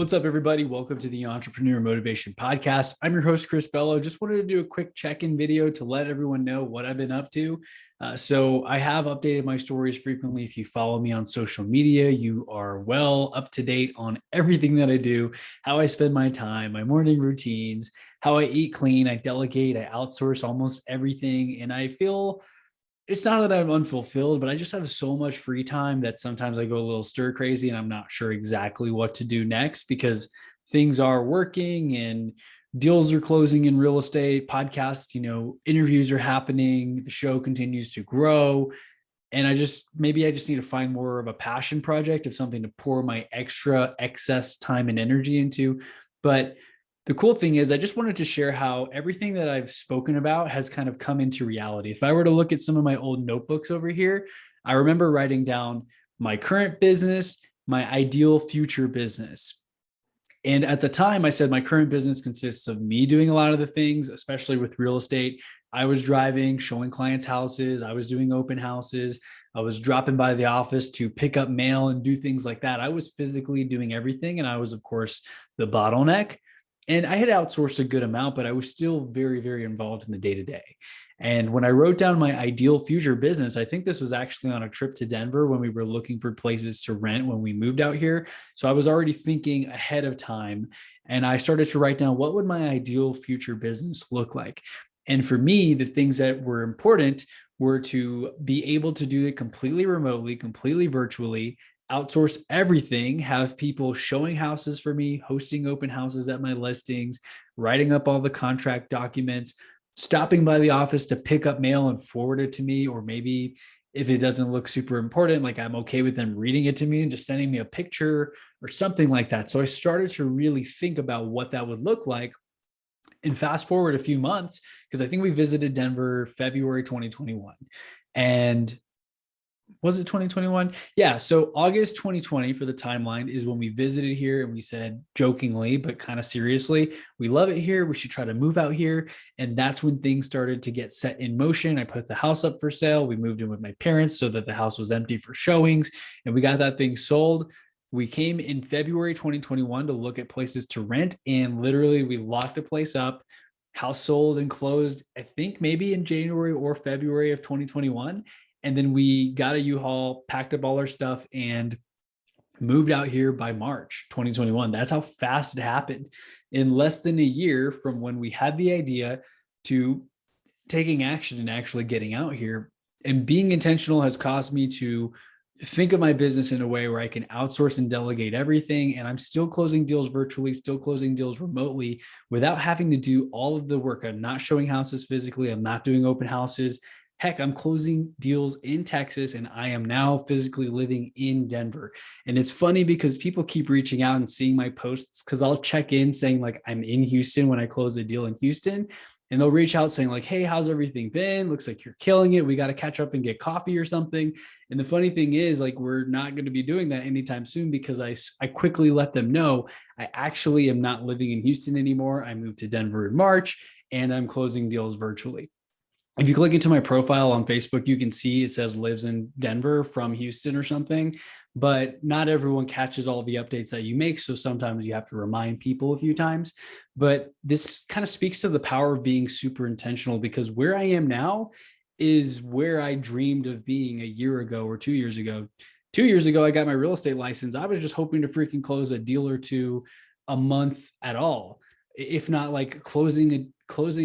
What's up, everybody? Welcome to the Entrepreneur Motivation Podcast. I'm your host, Chris Bello. Just wanted to do a quick check-in video to let everyone know what I've been up to. So I have updated my stories frequently. If you follow me on social media, you are well up to date on everything that I do, how I spend my time, my morning routines, how I eat clean, I delegate, I outsource almost everything. And I feel it's not that I'm unfulfilled, but I just have so much free time that sometimes I go a little stir crazy and I'm not sure exactly what to do next because things are working and deals are closing in real estate, podcasts, interviews are happening, the show continues to grow. And maybe I just need to find more of a passion project of something to pour my extra excess time and energy into. But the cool thing is, I just wanted to share how everything that I've spoken about has kind of come into reality. If I were to look at some of my old notebooks over here, I remember writing down my current business, my ideal future business. And at the time, I said my current business consists of me doing a lot of the things, especially with real estate. I was driving, showing clients houses. I was doing open houses. I was dropping by the office to pick up mail and do things like that. I was physically doing everything. And I was, of course, the bottleneck. And I had outsourced a good amount, but I was still very, very involved in the day to day. And when I wrote down my ideal future business, I think this was actually on a trip to Denver when we were looking for places to rent when we moved out here. So I was already thinking ahead of time, and I started to write down what would my ideal future business look like. And for me, the things that were important were to be able to do it completely remotely, completely virtually, outsource everything, have people showing houses for me, hosting open houses at my listings, writing up all the contract documents, stopping by the office to pick up mail and forward it to me. Or maybe if it doesn't look super important, like I'm okay with them reading it to me and just sending me a picture or something like that. So I started to really think about what that would look like. And fast forward a few months, because I think we visited Denver February 2021. And was it 2021? Yeah. So August 2020 for the timeline is when we visited here, and we said jokingly, but kind of seriously, we love it here. We should try to move out here. And that's when things started to get set in motion. I put the house up for sale. We moved in with my parents so that the house was empty for showings, and we got that thing sold. We came in February 2021 to look at places to rent, and literally we locked the place up. House sold and closed, I think maybe in January or February of 2021. And then we got a U-Haul, packed up all our stuff, and moved out here by March 2021. That's how fast it happened. In less than a year from when we had the idea to taking action and actually getting out here. And being intentional has caused me to think of my business in a way where I can outsource and delegate everything. And I'm still closing deals virtually, still closing deals remotely without having to do all of the work. I'm not showing houses physically. I'm not doing open houses. Heck, I'm closing deals in Texas, and I am now physically living in Denver. And it's funny because people keep reaching out and seeing my posts, because I'll check in saying like I'm in Houston when I close a deal in Houston. And they'll reach out saying like, hey, how's everything been? Looks like you're killing it. We got to catch up and get coffee or something. And the funny thing is, like, we're not going to be doing that anytime soon, because I quickly let them know I actually am not living in Houston anymore. I moved to Denver in March, and I'm closing deals virtually. If you click into my profile on Facebook, you can see it says lives in Denver from Houston or something, but not everyone catches all the updates that you make. So sometimes you have to remind people a few times. But this kind of speaks to the power of being super intentional, because where I am now is where I dreamed of being a year ago or 2 years ago. 2 years ago, I got my real estate license. I was just hoping to freaking close a deal or two a month at all, if not like closing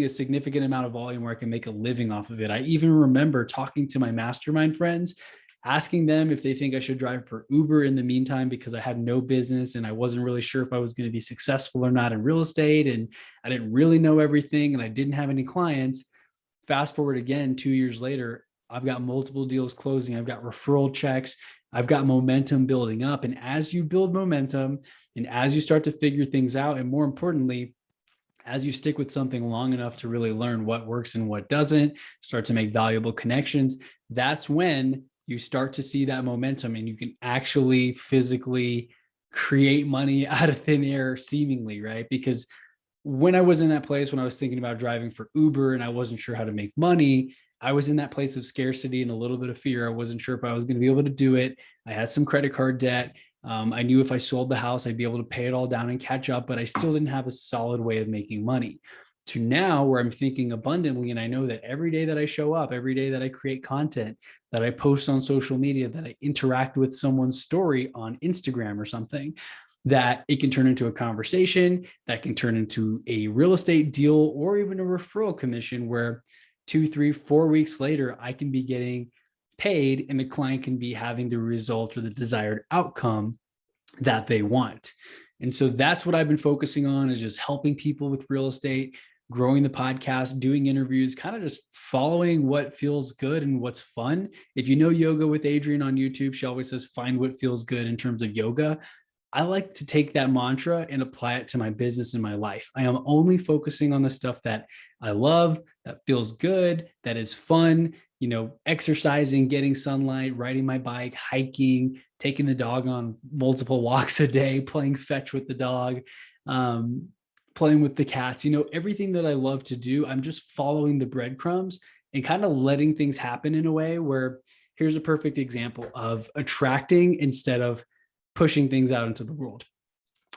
a significant amount of volume where I can make a living off of it. I even remember talking to my mastermind friends, asking them if they think I should drive for Uber in the meantime, because I had no business and I wasn't really sure if I was going to be successful or not in real estate. And I didn't really know everything, and I didn't have any clients. Fast forward again, 2 years later, I've got multiple deals closing. I've got referral checks. I've got momentum building up. And as you build momentum, and as you start to figure things out, and more importantly, as you stick with something long enough to really learn what works and what doesn't, start to make valuable connections, that's when you start to see that momentum, and you can actually physically create money out of thin air, seemingly, right? Because when I was in that place, when I was thinking about driving for Uber and I wasn't sure how to make money, I was in that place of scarcity and a little bit of fear. I wasn't sure if I was going to be able to do it. I had some credit card debt. I knew if I sold the house, I'd be able to pay it all down and catch up, but I still didn't have a solid way of making money. To now where I'm thinking abundantly, and I know that every day that I show up, every day that I create content, that I post on social media, that I interact with someone's story on Instagram or something, that it can turn into a conversation, that can turn into a real estate deal, or even a referral commission where 2, 3, 4 weeks later, I can be getting paid and the client can be having the result or the desired outcome that they want. And so that's what I've been focusing on, is just helping people with real estate, growing the podcast, doing interviews, kind of just following what feels good and what's fun. If you know Yoga with Adrienne on YouTube, she always says, find what feels good in terms of yoga. I like to take that mantra and apply it to my business and my life. I am only focusing on the stuff that I love, that feels good, that is fun, exercising, getting sunlight, riding my bike, hiking, taking the dog on multiple walks a day, playing fetch with the dog, playing with the cats, everything that I love to do. I'm just following the breadcrumbs and kind of letting things happen in a way where, here's a perfect example of attracting instead of pushing things out into the world.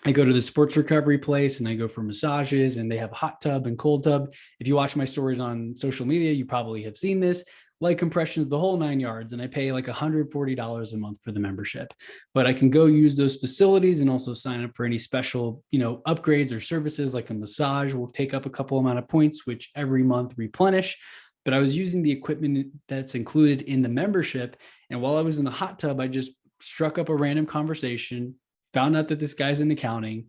I go to the sports recovery place and I go for massages, and they have a hot tub and cold tub. If you watch my stories on social media, you probably have seen this. Light compressions, the whole 9 yards, and I pay like $140 a month for the membership. But I can go use those facilities and also sign up for any special, upgrades or services, like a massage will take up a couple amount of points, which every month replenish. But I was using the equipment that's included in the membership. And while I was in the hot tub, I just struck up a random conversation, found out that this guy's in accounting,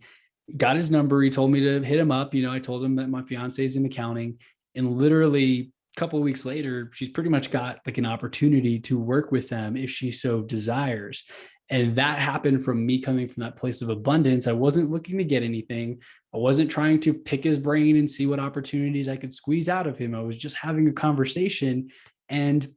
got his number. He told me to hit him up. I told him that my fiance is in accounting, and literally a couple of weeks later, she's pretty much got like an opportunity to work with them if she so desires. And that happened from me coming from that place of abundance. I wasn't looking to get anything. I wasn't trying to pick his brain and see what opportunities I could squeeze out of him. I was just having a conversation and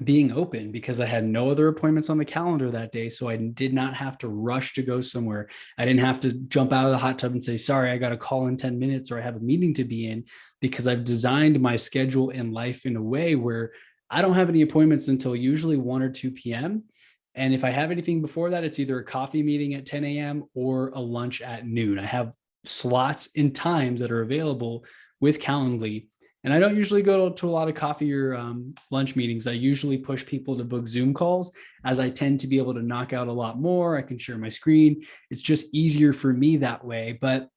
being open, because I had no other appointments on the calendar that day. So I did not have to rush to go somewhere. I didn't have to jump out of the hot tub and say, sorry, I got a call in 10 minutes or I have a meeting to be in, because I've designed my schedule and life in a way where I don't have any appointments until usually 1 or 2 p.m. And if I have anything before that, it's either a coffee meeting at 10 a.m. or a lunch at noon. I have slots and times that are available with Calendly. And I don't usually go to a lot of coffee or lunch meetings. I usually push people to book Zoom calls, as I tend to be able to knock out a lot more. I can share my screen. It's just easier for me that way. But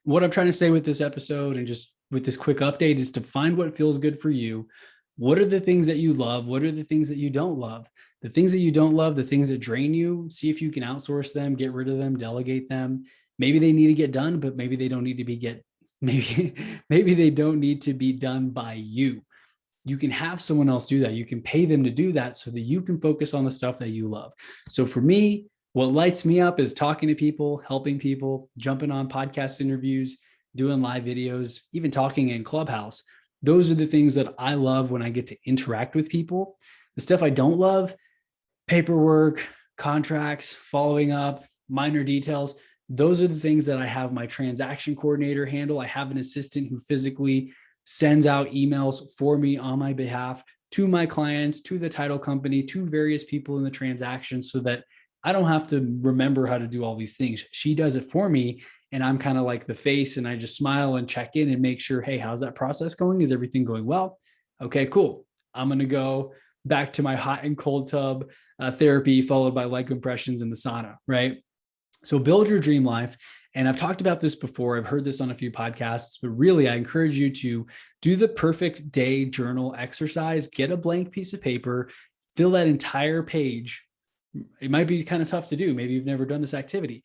what I'm trying to say with this episode and just with this quick update is to find what feels good for you. What are the things that you love? What are the things that you don't love? The things that you don't love, the things that drain you, see if you can outsource them, get rid of them, delegate them. Maybe they need to get done, but maybe they don't need to be maybe they don't need to be done by you. You can have someone else do that. You can pay them to do that so that you can focus on the stuff that you love. So for me, what lights me up is talking to people, helping people, jumping on podcast interviews, doing live videos, even talking in Clubhouse. Those are the things that I love when I get to interact with people. The stuff I don't love, paperwork, contracts, following up, minor details. Those are the things that I have my transaction coordinator handle. I have an assistant who physically sends out emails for me on my behalf to my clients, to the title company, to various people in the transaction, so that I don't have to remember how to do all these things. She does it for me, and I'm kind of like the face, and I just smile and check in and make sure, hey, how's that process going? Is everything going well? Okay, cool. I'm going to go back to my hot and cold tub therapy, followed by light compressions in the sauna, right? So build your dream life. And I've talked about this before. I've heard this on a few podcasts, but really I encourage you to do the perfect day journal exercise. Get a blank piece of paper, fill that entire page. It might be kind of tough to do. Maybe you've never done this activity.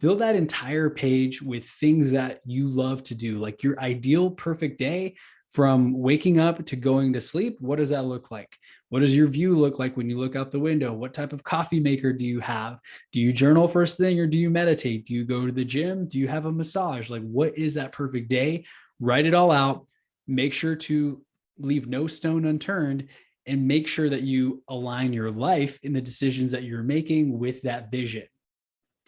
Fill that entire page with things that you love to do, like your ideal perfect day from waking up to going to sleep. What does that look like? What does your view look like when you look out the window? What type of coffee maker do you have? Do you journal first thing, or do you meditate? Do you go to the gym? Do you have a massage? Like, what is that perfect day? Write it all out. Make sure to leave no stone unturned, and make sure that you align your life in the decisions that you're making with that vision.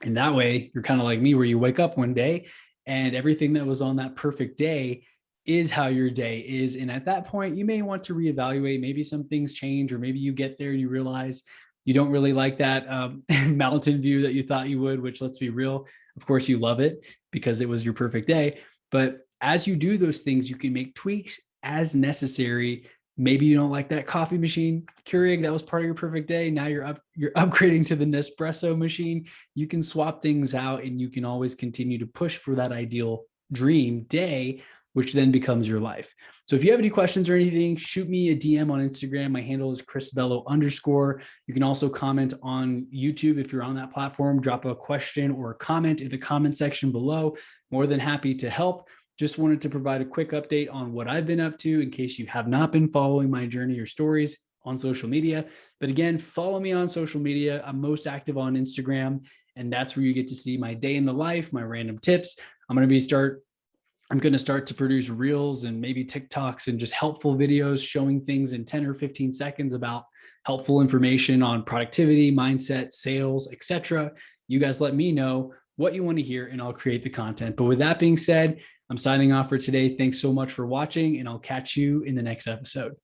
And that way you're kind of like me, where you wake up one day and everything that was on that perfect day is how your day is. And at that point, you may want to reevaluate. Maybe some things change, or maybe you get there and you realize you don't really like that mountain view that you thought you would, which, let's be real, of course you love it because it was your perfect day. But as you do those things, you can make tweaks as necessary. Maybe you don't like that coffee machine, Keurig, that was part of your perfect day. Now you're upgrading to the Nespresso machine. You can swap things out, and you can always continue to push for that ideal dream day, which then becomes your life. So if you have any questions or anything, shoot me a DM on Instagram. My handle is Chris Bello _. You can also comment on YouTube if you're on that platform. Drop a question or a comment in the comment section below. More than happy to help. Just wanted to provide a quick update on what I've been up to in case you have not been following my journey or stories on social media. But again, follow me on social media. I'm most active on Instagram, and that's where you get to see my day in the life, my random tips. I'm going to start to produce reels and maybe TikToks and just helpful videos showing things in 10 or 15 seconds about helpful information on productivity, mindset, sales, etc. You guys let me know what you want to hear, and I'll create the content. But with that being said, I'm signing off for today. Thanks so much for watching, and I'll catch you in the next episode.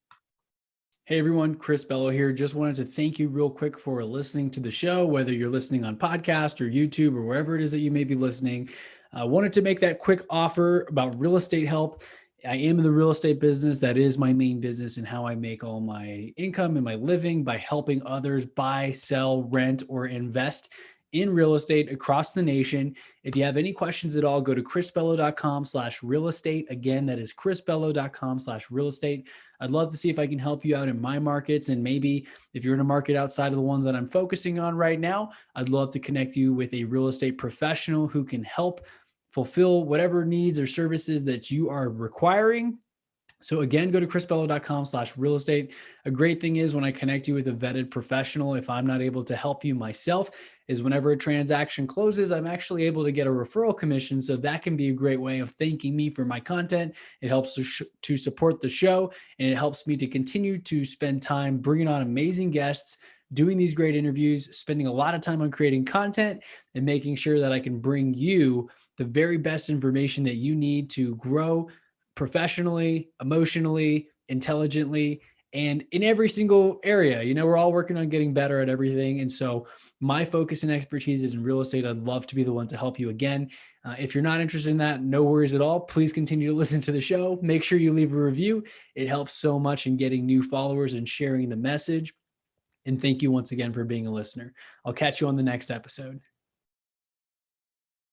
Hey everyone, Chris Bello here. Just wanted to thank you real quick for listening to the show, whether you're listening on podcast or YouTube or wherever it is that you may be listening. I wanted to make that quick offer about real estate help. I am in the real estate business. That is my main business and how I make all my income and my living, by helping others buy, sell, rent, or invest in real estate across the nation. If you have any questions at all, go to chrisbello.com/real estate. Again, that is chrisbello.com/real estate. I'd love to see if I can help you out in my markets. And maybe if you're in a market outside of the ones that I'm focusing on right now, I'd love to connect you with a real estate professional who can help fulfill whatever needs or services that you are requiring. So again, go to chrisbello.com/real estate. A great thing is when I connect you with a vetted professional, if I'm not able to help you myself, is whenever a transaction closes, I'm actually able to get a referral commission. So that can be a great way of thanking me for my content. It helps to support the show, and it helps me to continue to spend time bringing on amazing guests, doing these great interviews, spending a lot of time on creating content, and making sure that I can bring you the very best information that you need to grow professionally, emotionally, intelligently, and in every single area. You know, we're all working on getting better at everything. And so my focus and expertise is in real estate. I'd love to be the one to help you again. If you're not interested in that, no worries at all. Please continue to listen to the show. Make sure you leave a review. It helps so much in getting new followers and sharing the message. And thank you once again for being a listener. I'll catch you on the next episode.